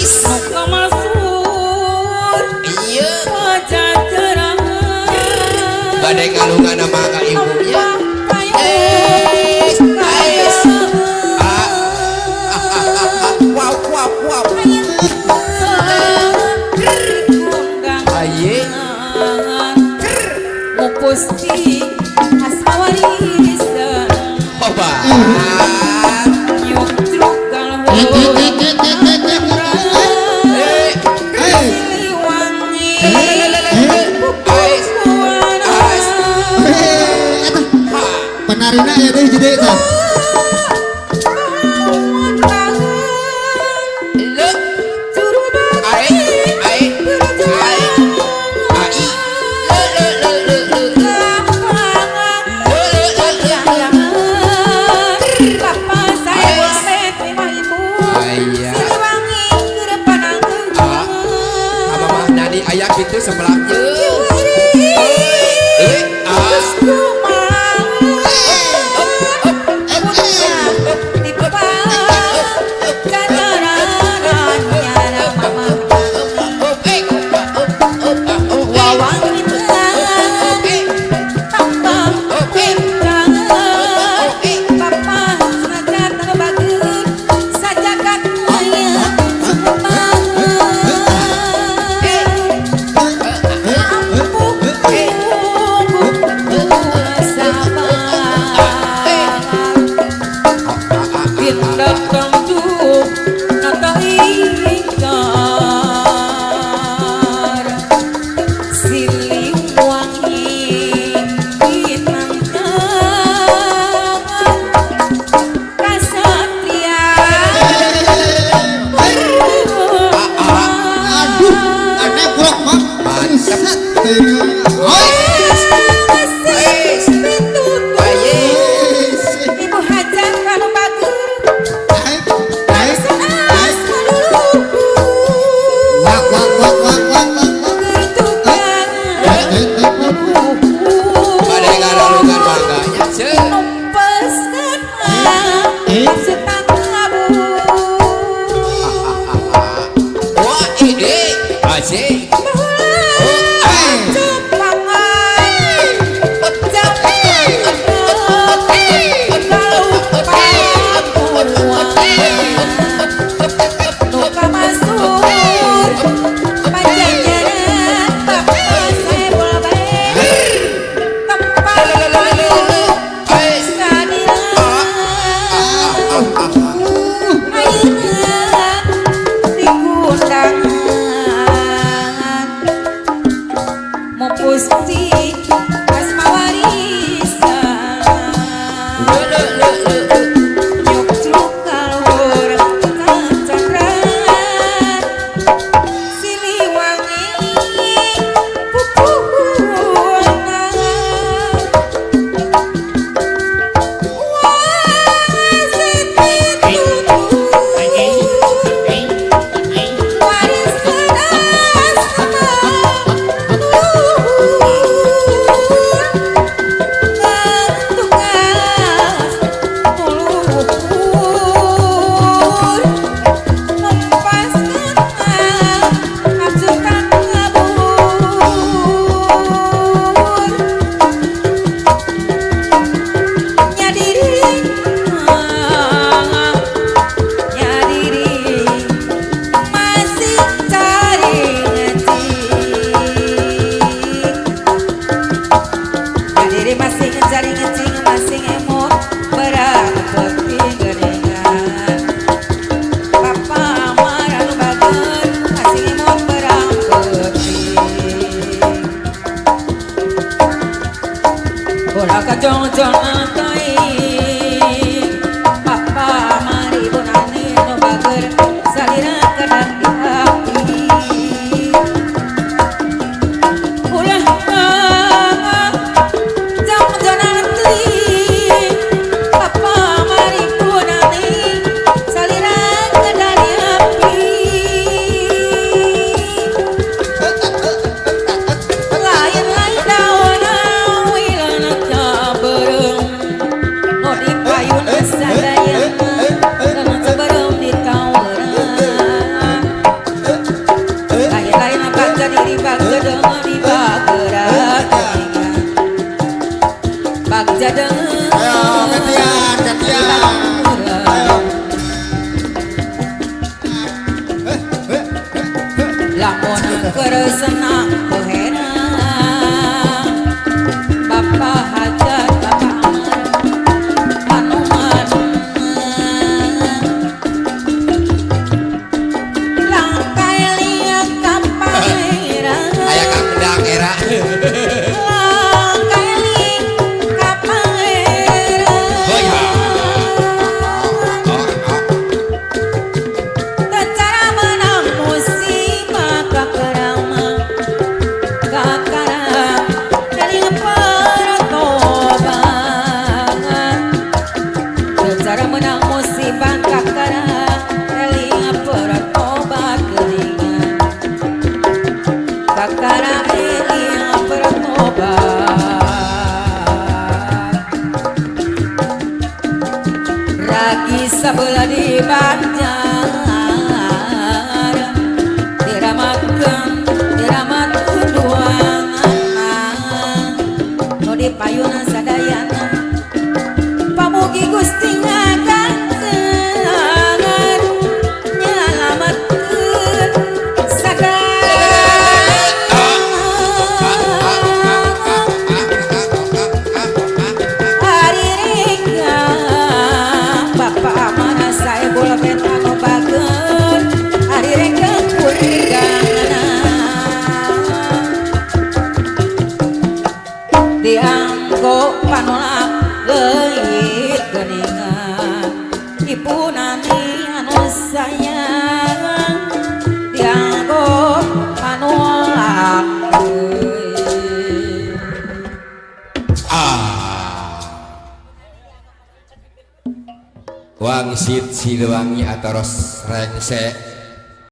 Muka masuk Iya pajajaran badai kalungan nama ka ibunya wow wow wow aye Mupusti asawarisan oba Nyuk truk kalau penarina ya deh jadi itu ayak itu sebelahnya lamun keur senang teu heran Bapak hajat Bapak Amar anu langkai liat ka pangeran aya kang bedak era langkai liat ka pangeran oh ya Cara menang musibah kakarama kakara dari pertobangan cara menang musibah kakara dari pertobat keringan kakara dari pertobat ragi sebelah di banjar diramat kuduangan no di payunan sadayana pamugi Gusti ngagantengan nyalametkeun hari rika Bapak amanah saya bola peta no bageun hari rika kurigana dianggo panolak leuit geuningan ipunani anu sayang dianggo panolak leuit wangsit Siluwangi ataros rengse